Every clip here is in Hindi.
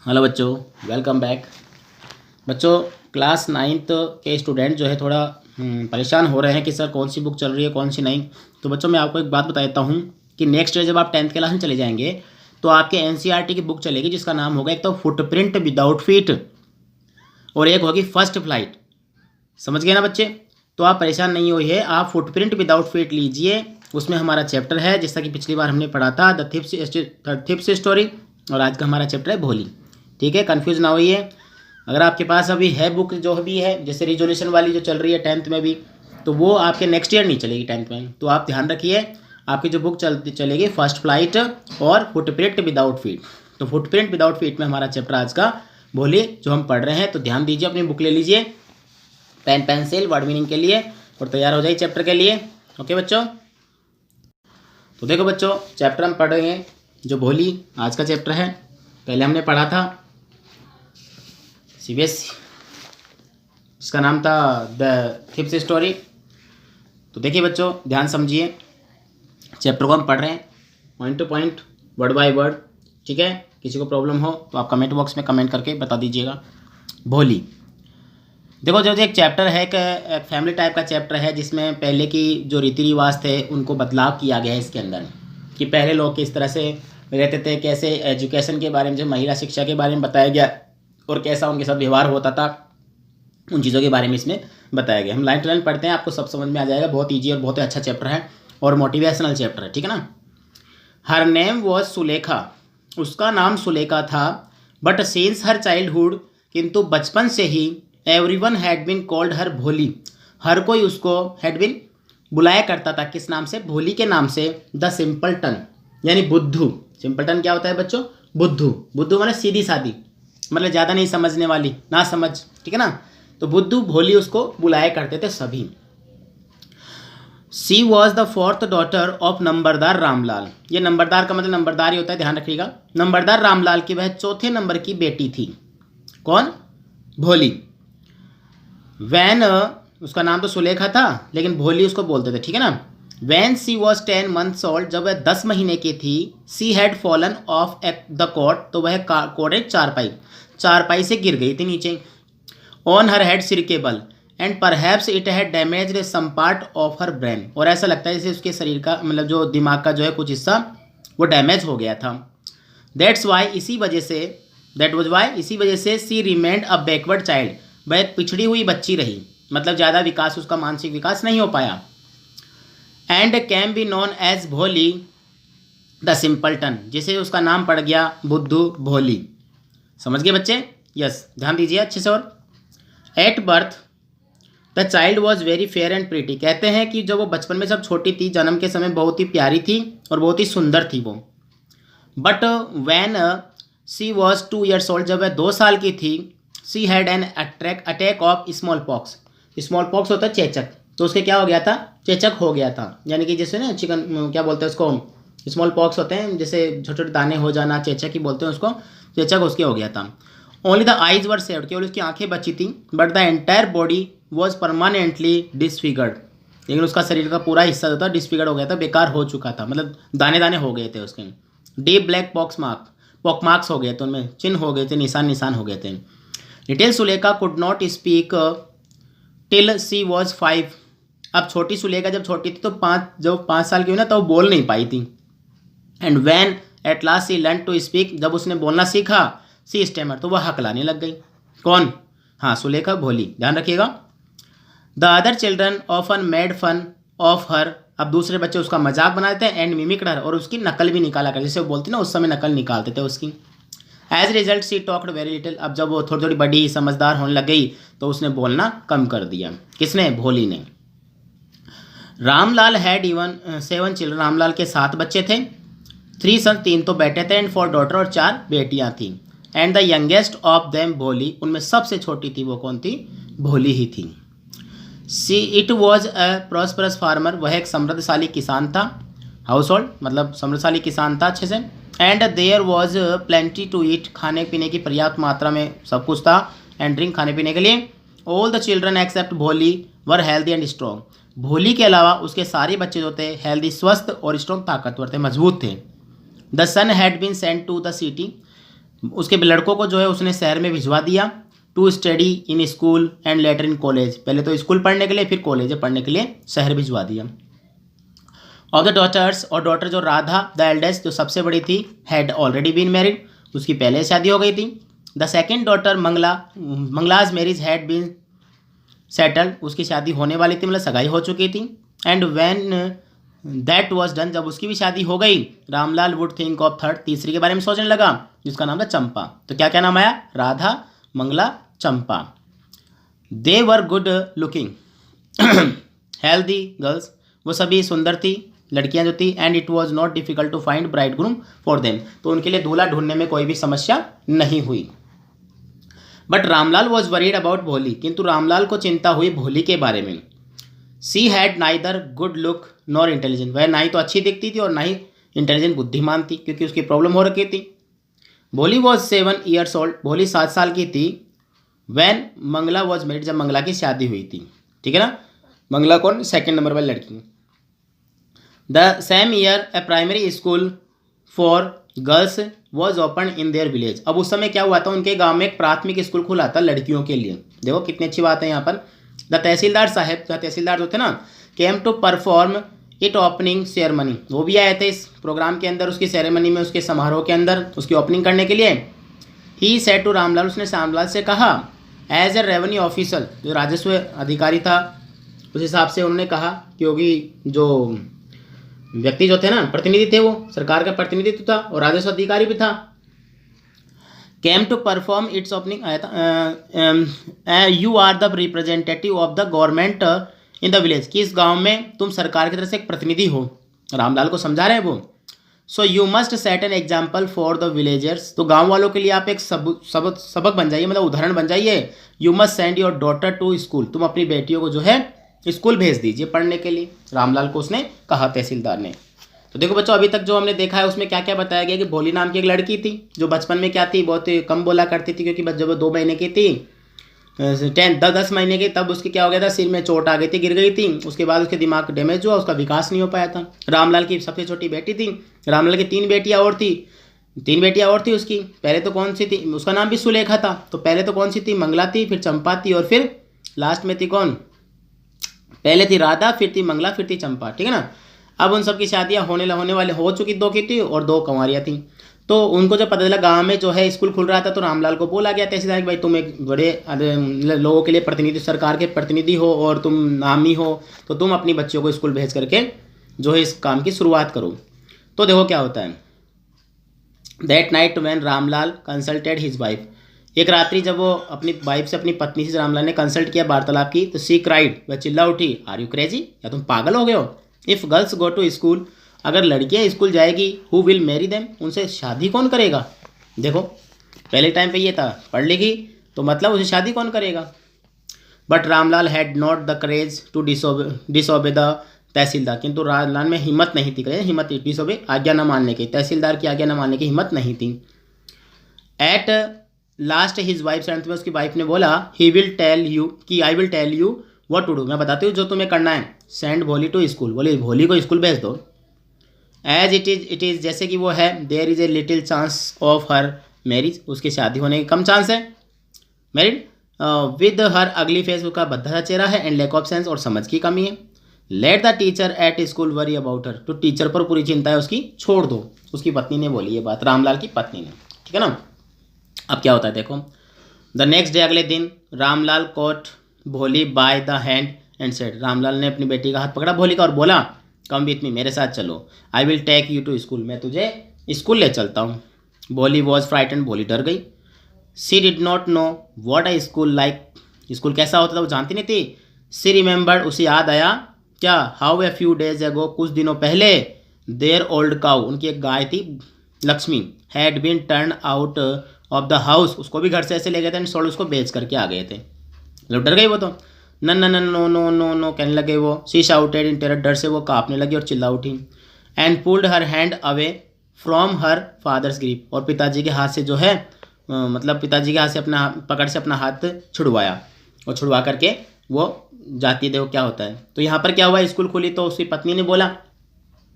हेलो बच्चों, वेलकम बैक। बच्चों, क्लास 9th के स्टूडेंट जो है थोड़ा परेशान हो रहे हैं कि सर कौन सी बुक चल रही है कौन सी नहीं। तो बच्चों मैं आपको एक बात बता देता हूँ कि नेक्स्ट ईयर जब आप 10th क्लास में चले जाएंगे तो आपके एनसीईआरटी की बुक चलेगी जिसका नाम होगा एक तो फुटप्रिंट विदाउट फीट और एक होगी फर्स्ट फ्लाइट। समझ गए ना बच्चे? तो आप परेशान नहीं होइए, आप फुटप्रिंट विदाउट फीट लीजिए। उसमें हमारा चैप्टर है जैसा कि पिछली बार हमने पढ़ा था द थिप्स स्टोरी, और आज का हमारा चैप्टर है भोली। ठीक है, कंफ्यूज ना होइए। अगर आपके पास अभी है बुक जो भी है जैसे रिजोल्यूशन वाली जो चल रही है 10th में भी, तो वो आपके नेक्स्ट ईयर नहीं चलेगी 10th में। तो आप ध्यान रखिए, आपकी जो बुक चलेगी फर्स्ट फ्लाइट और फुटप्रिंट विदाउट फीट। तो फुटप्रिंट विदाउट फीट में हमारा चैप्टर आज का भोली जो हम पढ़ रहे हैं। तो ध्यान दीजिए, अपनी बुक ले लीजिए, पेन पेंसिल वर्ड मीनिंग के लिए, और तैयार हो जाइए चैप्टर के लिए। ओके बच्चों, तो देखो बच्चों, चैप्टर हम पढ़ रहे हैं जो भोली आज का चैप्टर है। पहले हमने पढ़ा था सीबीएसई, इसका नाम था द थिप्स स्टोरी। तो देखिए बच्चों, ध्यान समझिए, चैप्टर को हम पढ़ रहे हैं point two point, word by word. ठीक है, किसी को प्रॉब्लम हो तो आप कमेंट बॉक्स में कमेंट करके बता दीजिएगा। भोली देखो, जो एक चैप्टर है एक फैमिली टाइप का चैप्टर है जिसमें पहले की जो रीति रिवाज थे उनको बदलाव किया गया है इसके अंदर, कि पहले लोग किस तरह से रहते थे, कैसे एजुकेशन के बारे में, जो महिला शिक्षा के बारे में बताया गया और कैसा उनके साथ व्यवहार होता था, उन चीज़ों के बारे में इसमें बताया गया। हम लाइन टू लाइन पढ़ते हैं, आपको सब समझ में आ जाएगा। बहुत ईजी और बहुत अच्छा चैप्टर है और मोटिवेशनल चैप्टर है। ठीक है ना। हर नेम वॉज सुलेखा, उसका नाम सुलेखा था। बट सिंस हर चाइल्डहुड, किंतु बचपन से ही, everyone had been called her Bholi, हर कोई उसको हैड बीन बुलाया करता था। किस नाम से? भोली के नाम से। द सिंपलटन यानी बुद्धू। सिंपलटन क्या होता है बच्चों? बुद्धू। बुद्धू मतलब सीधी सादी, मतलब ज़्यादा नहीं समझने वाली, ना समझ। ठीक है ना। तो बुद्धू भोली उसको बुलाया करते थे सभी। She was the fourth daughter of नंबरदार रामलाल। ये नंबरदार का मतलब नंबरदार ही होता है, ध्यान रखिएगा। नंबरदार रामलाल की वह चौथे नंबर की बेटी थी। कौन? भोली। वैन, उसका नाम तो सुलेखा था लेकिन भोली उसको बोलते थे। ठीक है ना। When she was 10 months old, जब वह 10 महीने की थी, she had fallen off the cot, तो वह कोट चारपाई से गिर गई थी नीचे। ऑन हर हेड सिर के बल, and perhaps it had damaged some part of her brain, और ऐसा लगता है जैसे उसके शरीर का मतलब जो दिमाग का जो है कुछ हिस्सा वो डैमेज हो गया था। दैट्स वाई, इसी वजह से, दैट वॉज वाई, इसी वजह से सी रिमेंड अ बैकवर्ड चाइल्ड, वह एक पिछड़ी हुई बच्ची रही, मतलब ज़्यादा विकास, उसका मानसिक विकास नहीं हो पाया। And can be known as Bholi the simpleton, जिसे उसका नाम पड़ गया बुद्धू भोली। समझ गए बच्चे? यस, ध्यान दीजिए अच्छे से। और at birth the child was very fair and pretty, कहते हैं कि जब वो बचपन में जब छोटी थी, जन्म के समय बहुत ही प्यारी थी और बहुत ही सुंदर थी वो। But when she was 2 years old, जब वह 2 साल की थी, she had an attack of small pox. Small pox होता है चेचक, तो उसके क्या हो गया था? चेचक हो गया था। यानी कि जैसे ना चिकन क्या बोलते हैं उसको, स्मॉल पॉक्स होते हैं, जैसे छोटे छोटे दाने हो जाना, चेचक ही बोलते हैं उसको। चेचक उसके हो गया था। Only the eyes were saved, केवल उसकी आंखें बची थी। But the entire body was permanently disfigured, लेकिन उसका शरीर का पूरा हिस्सा जो था डिसफिगर्ड हो गया था, बेकार हो चुका था, मतलब दाने दाने हो गए थे उसके। डीप ब्लैक पॉक मार्क्स हो गए थे, उनमें चिन्ह हो गए थे, निशान हो गए थे। Little Sulekha could not speak till she was 5, अब छोटी सुलेखा जब छोटी थी तो जब 5 साल की हुई ना तो वो बोल नहीं पाई थी। And when at last she learn to speak, जब उसने बोलना सीखा, सी स्टेमर, तो वह हकलाने लग गई। कौन? हाँ, सुलेखा भोली, ध्यान रखिएगा। The other children often made fun of her, अब दूसरे बच्चे उसका मजाक बनाते हैं। एंड मिमिक्ड हर, और उसकी नकल भी निकाला कर, जैसे वो बोलती ना उस समय नकल निकालते थे उसकी। एज रिजल्ट सी टॉक्ड वेरी लिटिल, अब जब वो थोड़ी थोड़ी बड़ी समझदार होने लग गई तो उसने बोलना कम कर दिया। किसने? भोली ने। Ramlal had even 7 children, Ramlal के 7 बच्चे थे। 3 सन, 3 तो बेटे थे, एंड 4 डॉटर, और 4 बेटियां थी। And the youngest of them भोली, उनमें सबसे छोटी थी वो कौन थी? भोली ही थी। See it was a prosperous farmer, वह एक समृद्धशाली किसान था। हाउस होल्ड मतलब समृद्धशाली किसान था अच्छे से। And there was plenty to eat, खाने पीने की पर्याप्त मात्रा में सब कुछ था। एंड ड्रिंक, खाने पीने के लिए। ऑल द चिल्ड्रन एक्सेप्ट भोली वर हेल्दी एंड स्ट्रॉन्ग, भोली के अलावा उसके सारे बच्चे जो थे हेल्दी, स्वस्थ और स्ट्रॉन्ग, ताकतवर थे, मजबूत थे। The son had been sent to the city, उसके लड़कों को जो है उसने शहर में भिजवा दिया, to study in school and later in college, पहले तो स्कूल पढ़ने के लिए फिर कॉलेज पढ़ने के लिए शहर भिजवा दिया। ऑफ द डॉटर्स, और डॉटर जो राधा द एल्डेस्ट जो सबसे बड़ी थी, हैड ऑलरेडी बीन मैरिड, उसकी पहले शादी हो गई थी। The second daughter Mangla, Mangla's marriage had been settled, उसकी शादी होने वाली थी, मतलब सगाई हो चुकी थी। And when that was done, जब उसकी भी शादी हो गई, Ramlal would think of third, तीसरी के बारे में सोचने लगा, जिसका नाम था चंपा। तो क्या क्या नाम आया? Radha, Mangala, Champa. They were good looking healthy girls, वो सभी सुंदर थी, लड़कियां जो थी। And it was not difficult to find bridegroom for them, तो उनके लिए दूल्हा ढूंढने में कोई भी समस्या नहीं हुई। But Ramlal was worried about भोली, किंतु रामलाल को चिंता हुई भोली के बारे में। She had neither good look nor intelligent, वह ना ही तो अच्छी दिखती थी और ना ही इंटेलिजेंट बुद्धिमान थी, क्योंकि उसकी प्रॉब्लम हो रखी थी। भोली वॉज 7 years ओल्ड, भोली 7 साल की थी। वैन मंगला वॉज मैरिड, जब मंगला की शादी हुई थी, ठीक है ना। मंगला कौन? सेकेंड नंबर वाली लड़की। The same year A primary school for girls was open in their village, अब उस समय क्या हुआ था, उनके गांव में एक प्राथमिक स्कूल खुला था लड़कियों के लिए। देखो कितनी अच्छी बात है यहाँ पर। द तहसीलदार साहब, तहसीलदार जो थे ना, came to perform it opening ceremony, वो भी आए थे इस प्रोग्राम के अंदर, उसकी सेरेमनी में, उसके समारोह के अंदर उसकी ओपनिंग करने के लिए। ही सेड टू रामलाल, उसने रामलाल से कहा, एज ए रेवेन्यू ऑफिसर, जो राजस्व अधिकारी था, उस हिसाब से उन्होंने कहा, क्योंकि जो व्यक्ति जो थे ना, प्रतिनिधि थे, वो सरकार का प्रतिनिधित्व था और राजस्व अधिकारी भी था। Came to perform its opening आया था, you are the representative of the government in the village, कि इस गांव में तुम सरकार की तरफ से एक प्रतिनिधि हो, रामलाल को समझा रहे हैं वो। So you must set an example for the villagers, तो गांव वालों के लिए आप एक सबक बन जाइए, मतलब उदाहरण बन जाइए। You must send your daughter to school, तुम अपनी बेटियों को जो है स्कूल भेज दीजिए पढ़ने के लिए, रामलाल को उसने कहा, तहसीलदार ने। तो देखो बच्चों, अभी तक जो हमने देखा है उसमें क्या क्या बताया गया कि भोली नाम की एक लड़की थी, जो बचपन में क्या थी, बहुत कम बोला करती थी, क्योंकि जब वो 2 महीने की थी, 10 महीने की, तब उसकी क्या हो गया था, सिर में चोट आ गई थी, गिर गई थी। उसके बाद उसके दिमाग डैमेज हुआ, उसका विकास नहीं हो पाया था। रामलाल की सबसे छोटी बेटी थी, रामलाल की 3 बेटियाँ और थी, 3 बेटियाँ और थी उसकी। पहले तो कौन सी थी, उसका नाम भी सुलेखा था, तो पहले तो कौन सी थी, मंगला थी, फिर चंपा थी, और फिर लास्ट में थी कौन, पहले थी राधा, फिर थी मंगला, फिर थी चंपा, ठीक है ना। अब उन सब की शादियाँ होने वाले हो चुकी, 2 की थी और 2 कंवारियाँ थी। तो उनको जब पता चला गांव में जो है स्कूल खुल रहा था, तो रामलाल को बोला गया तहसीलदार कि भाई तुम एक बड़े लोगों के लिए प्रतिनिधि, सरकार के प्रतिनिधि हो और तुम नामी हो, तो तुम अपनी बच्चियों को स्कूल भेज करके जो है इस काम की शुरुआत करो। तो देखो क्या होता है। That night when Ramlal consulted his wife, एक रात्रि जब वो अपनी वाइफ से, अपनी पत्नी से रामलाल ने कंसल्ट किया, वार्तालाप की, तो सी क्राइड, वह चिल्ला उठी, आर यू क्रेजी, या तुम पागल हो गए हो। If girls go to school, अगर लड़कियां स्कूल जाएगी, हु विल मैरी देम, उनसे शादी कौन करेगा। देखो पहले टाइम पे ये था, पढ़ लेगी तो मतलब उसे शादी कौन करेगा। But Ramlal had not the courage to disobey the tehsildar, किंतु रामलाल में हिम्मत नहीं थी, हिम्मत डिसोबे, आज्ञा न मानने की, तहसीलदार की आज्ञा न मानने की हिम्मत नहीं थी। एट लास्ट हिज वाइफ, अंत में उसकी वाइफ ने बोला, ही विल टेल यू, कि I will tell you what to do, मैं बताती हूँ जो तुम्हें करना है। सेंड भोली टू स्कूल, बोले भोली को स्कूल भेज दो। एज इट इज़, जैसे कि वो है, there is a little chance of her marriage, उसकी शादी होने की कम चांस है, married, with her ugly face, उसका भद्दा चेहरा है, एंड लैक ऑफ सेंस, और समझ की कमी है। Let the teacher at school worry about her, तो टीचर पर पूरी चिंता है उसकी, छोड़ दो। उसकी पत्नी ने बोली ये बात, रामलाल की पत्नी ने, ठीक है ना। अब क्या होता है देखो। द नेक्स्ट डे, अगले दिन, रामलाल कॉट भोली by the hand and said, Ramlal ने अपनी बेटी का हाथ पकड़ा भोली का और बोला, कम विथ मी, मेरे साथ चलो, I will take you to school, मैं तुझे स्कूल ले चलता हूँ। भोली वॉज फ्राइटन, भोली डर गई। She did not know what a school like, school कैसा होता था वो जानती नहीं थी। सी रिमेंबर्ड, उसे याद आया क्या, हाउ ए फ्यू डेज एगो, कुछ दिनों पहले, देयर ओल्ड काउ, उनकी एक गाय थी Lakshmi, had been turn out of the house, उसको भी घर से ऐसे ले गए थे, सोल्ड, उसको बेच करके आ गए थे। मतलब डर गई वो तो, न न न नो नो नो नो कहने लगे वो। शी शाउटेड इन टेरर, डर से वो कांपने लगी और चिल्ला उठी। And pulled her hand away from her father's grip, और पिताजी के हाथ से जो है मतलब पिताजी के हाथ से अपना पकड़ से अपना हाथ छुड़वाया, और छुड़वा करके वो जाती। देखो क्या होता है। तो यहाँ पर क्या हुआ, स्कूल खुली तो उसकी पत्नी ने बोला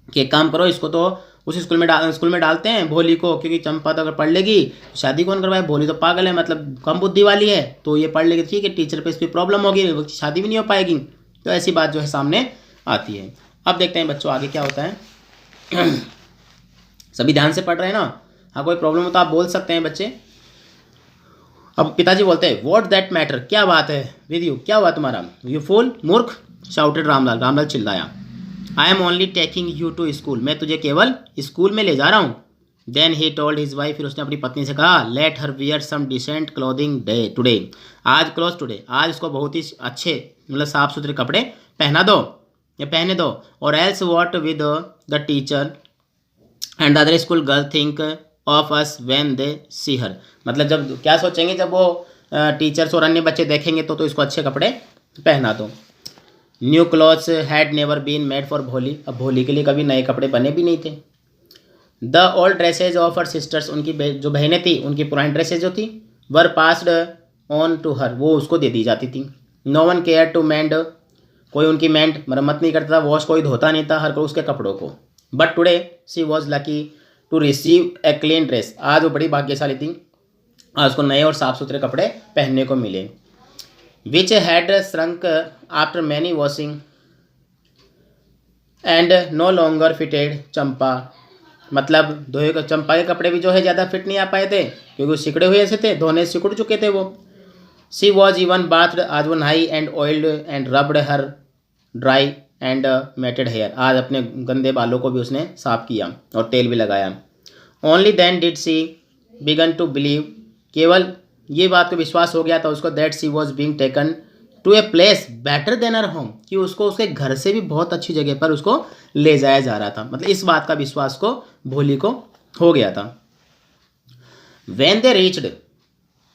कि एक काम करो, इसको तो उस स्कूल में डालते हैं भोली को, क्योंकि चंपा तो अगर पढ़ लेगी तो शादी कौन करवाए, भोली तो पागल है, मतलब कम बुद्धि वाली है, तो ये पढ़ लेगी ठीक है, टीचर पे इस पर प्रॉब्लम होगी, वो शादी भी नहीं हो पाएगी। तो ऐसी बात जो है सामने आती है। अब देखते हैं बच्चों आगे क्या होता है। सभी ध्यान से पढ़ रहे हैं ना? हाँ, कोई प्रॉब्लम हो तो आप बोल सकते हैं बच्चे। अब पिताजी बोलते हैं व्हाट दैट मैटर, क्या बात है विद यू, क्या हुआ तुम्हारा? यू फूल, मूर्ख, शाउटेड रामलाल, रामलाल चिल्लाया। I am only taking you to school, मैं तुझे केवल स्कूल में ले जा रहा हूँ। Then he told his wife, फिर उसने अपनी पत्नी से कहा let her wear some decent clothing day today, आज क्लोज टुडे, आज उसको बहुत ही अच्छे मतलब साफ सुथरे कपड़े पहना दो या पहने दो, और else what with the teacher and the other school girl think of us when they see her, मतलब जब क्या सोचेंगे जब वो टीचर्स और अन्य बच्चे देखेंगे तो इसको अच्छे कपड़े पहना दो। New clothes had never been made for Bholi, अब भोली के लिए कभी नए कपड़े बने भी नहीं थे। The old dresses of her sisters, उनकी जो बहनें थी उनकी पुरानी ड्रेसेज जो थी were passed on to her, वो उसको दे दी जाती थी। No one care to mend, कोई उनकी मेंड मरम्मत नहीं करता, वॉश कोई धोता नहीं था हर कोई उसके कपड़ों को। But today she was lucky to receive a clean dress, आज वो बड़ी भाग्यशाली थी, आज उसको नए और साफ सुथरे कपड़े पहनने को मिले। Which had shrunk after many washing and no longer fitted Champa, मतलब धोए का चंपा के कपड़े भी जो है ज़्यादा फिट नहीं आ पाए थे क्योंकि वो सिकड़े हुए ऐसे थे, धोने से सिकुड़ चुके थे वो। सी वॉज इवन बाथड, आज वो नहाई, and oiled and rubbed her dry and matted hair, आज अपने गंदे बालों को भी उसने साफ किया और तेल भी लगाया। Only then did she begin to believe, केवल ये बात को विश्वास हो गया था उसको, that she was being taken to a place better than her home, कि उसको उसके घर से भी बहुत अच्छी जगह पर उसको ले जाया जा रहा था, मतलब इस बात का विश्वास को भोली को हो गया था। व्हेन दे रीच्ड,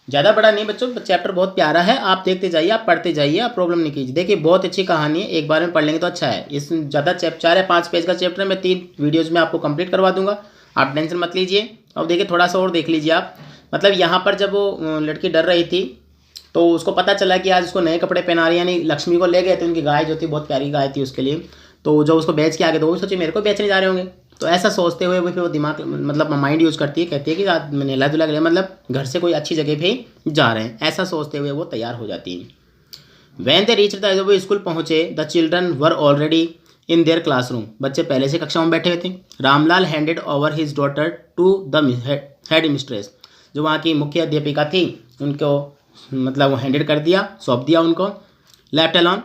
ज़्यादा बड़ा नहीं बच्चों, चैप्टर बहुत प्यारा है, आप देखते जाइए, आप पढ़ते जाइए, आप प्रॉब्लम नहीं कीजिए। देखिए बहुत अच्छी कहानी है, एक बार में पढ़ लेंगे तो अच्छा है। इस ज़्यादा 4 या 5 पेज का चैप्टर मैं 3 वीडियोज़ में आपको कंप्लीट करवा दूंगा, आप टेंशन मत लीजिए। अब देखिए थोड़ा सा और देख लीजिए आप, मतलब यहाँ पर जब वो लड़की डर रही थी तो उसको पता चला कि आज उसको नए कपड़े पहना रही, यानी लक्ष्मी को ले गए थे, उनकी गाय जो थी बहुत प्यारी गाय थी उसके लिए, तो जो उसको बेच के आ गए तो वो भी सोचे मेरे को बेचने जा रहे होंगे, तो ऐसा सोचते हुए फिर वो दिमाग मतलब माइंड यूज़ करती है, कहती है कि आज नहला धुला गया, मतलब घर से कोई अच्छी जगह पे जा रहे हैं, ऐसा सोचते हुए वो तैयार हो जाती है। वैन दे रीच, जब वो स्कूल पहुँचे, the children were already in their classroom, बच्चे पहले से कक्षा में बैठे हुए थे। Ramlal handed over his daughter to the headmistress, जो वहाँ की मुख्य अध्यापिका थी उनको मतलब वो हैंडेड कर दिया, सौंप दिया उनको। Left alone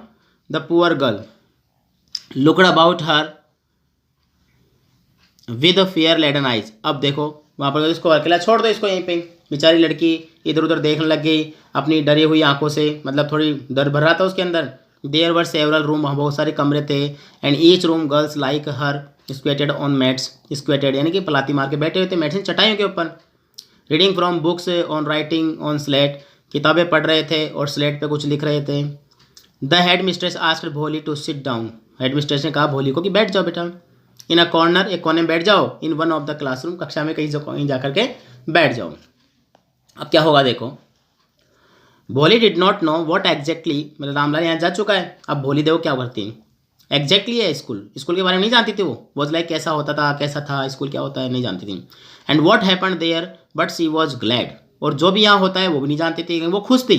the poor girl looked about her with fear laden eyes, अब देखो वहाँ पर इसको अकेला छोड़ दो, इसको यहीं पे, बेचारी लड़की इधर उधर देखने लग गई अपनी डरी हुई आंखों से, मतलब थोड़ी डर भर रहा था उसके अंदर। देयर वर सेवरल रूम, वहाँ बहुत सारे कमरे थे, and each room girls like her squatted on mats, squatted यानी कि पलाती मार के बैठे हुए थे मैट्स चटाइयों के ऊपर। Reading from books on writing on slate, किताबें पढ़ रहे थे और स्लेट पे कुछ लिख रहे थे। The headmistress asked Bholi to sit down, headmistress ने कहा भोली को कि बैठ जाओ बेटा, इन अ कॉर्नर, एक कोने में बैठ जाओ, in one of the classroom, कक्षा में कहीं जा करके बैठ जाओ। अब क्या होगा देखो, भोली did not know what exactly, मतलब रामलाल यहाँ जा चुका है, अब भोली देखो क्या करती है, एग्जैक्टली है स्कूल के बारे में नहीं जानती थी वो लाइक कैसा होता था, कैसा था स्कूल, क्या होता है नहीं जानती थी। And what happened there but she was glad, और जो भी यहाँ होता है वो भी नहीं जानती थी, वो खुश थी।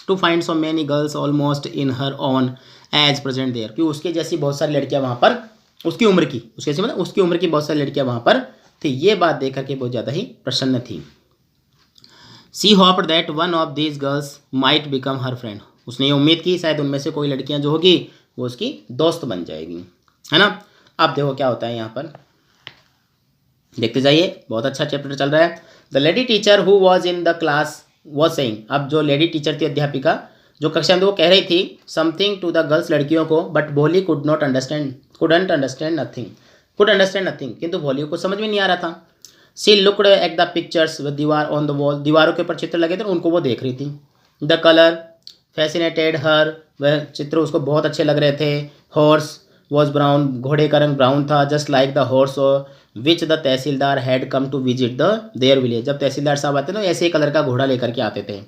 To find so many girls almost in her own age present there, कि उसके जैसी बहुत सारी लड़कियाँ वहाँ पर उसकी उम्र की, उसके जैसी मतलब उसकी उम्र की बहुत सारी लड़कियाँ वहाँ पर थी, ये बात देख करके बहुत ज़्यादा ही प्रसन्न थी। She hoped that one of these girls might become her friend, उसने ये उम्मीद की शायद उनमें से कोई लड़कियाँ जो होगी वो उसकी दोस्त बन जाएगी, है ना। अब देखो क्या होता है यहाँ पर, देखते जाइए, बहुत अच्छा चैप्टर चल रहा है। The lady teacher who was in the class was saying, अब जो लेडी टीचर थी अध्यापिका जो कक्षा में वो कह रही थी समथिंग टू द गर्ल्स, लड़कियों को, बट भोली कुडंट अंडरस्टैंड नथिंग, किंतु भोली को समझ में नहीं आ रहा था। She looked at the pictures with दीवार ऑन द वॉल, दीवारों के ऊपर चित्र लगे थे उनको वो देख रही थी। द कलर फैसिनेटेड हर, वह चित्र उसको बहुत अच्छे लग रहे थे। हॉर्स वॉज ब्राउन, घोड़े का रंग ब्राउन था, just like the horse which the tehsildar had come to visit the their village, जब तहसीलदार साहब आते तो ऐसे ही कलर का घोड़ा लेकर के आते थे,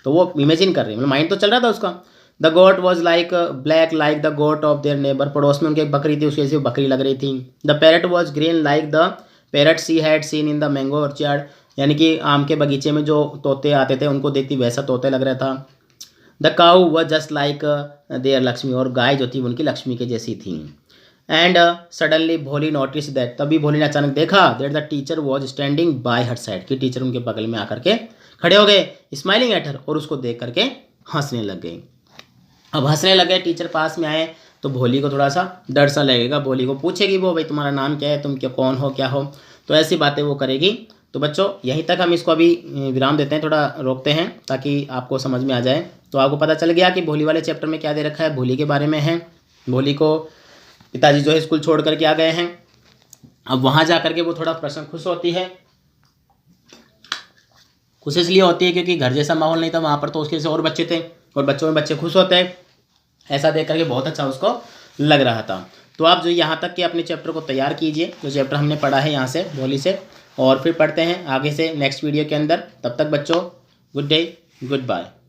तो वो इमेजिन कर रही, मतलब माइंड तो चल रहा था उसका। The goat was like black like the goat of their neighbour, पड़ोस में उनकी एक बकरी थी, उसकी जैसी बकरी लग रही थी। The parrot was green like the parrot she had seen in the mango orchard, यानी कि आम के बगीचे में जो तोते आते थे उनको देखती वैसा तोते लग रहा था। The cow was just like their Lakshmi, और गाय जो थी उनकी लक्ष्मी के जैसी थी। And suddenly Bholi notice that, तभी भोली ने अचानक देखा that the teacher was standing by her side, कि टीचर उनके बगल में आकर के खड़े हो गए, स्माइलिंग एट हर, और उसको देख करके हंसने लग गई। अब हंसने लगे, टीचर पास में आए तो भोली को थोड़ा सा डर सा लगेगा, भोली को पूछेगी वो, भाई तुम्हारा नाम क्या है, तुम क्या कौन हो क्या हो, तो ऐसी बातें वो करेगी। तो बच्चों यहीं तक हम इसको अभी विराम देते हैं, थोड़ा रोकते हैं ताकि आपको समझ में आ जाए। तो आपको पता चल गया कि भोली वाले चैप्टर में क्या दे रखा है, भोली के बारे में है। भोली को पिताजी जो है स्कूल छोड़ करके आ गए हैं, अब वहाँ जा करके वो थोड़ा प्रसन्न खुश होती है। खुश इसलिए होती है क्योंकि घर जैसा माहौल नहीं था वहाँ पर, तो उसके जैसे और बच्चे थे और बच्चों में बच्चे खुश होते हैं, ऐसा देख करके बहुत अच्छा उसको लग रहा था। तो आप जो यहाँ तक के अपने चैप्टर को तैयार कीजिए, जो चैप्टर हमने पढ़ा है यहाँ से भोली से, और फिर पढ़ते हैं आगे से नेक्स्ट वीडियो के अंदर। तब तक बच्चों गुड डे, गुड बाय।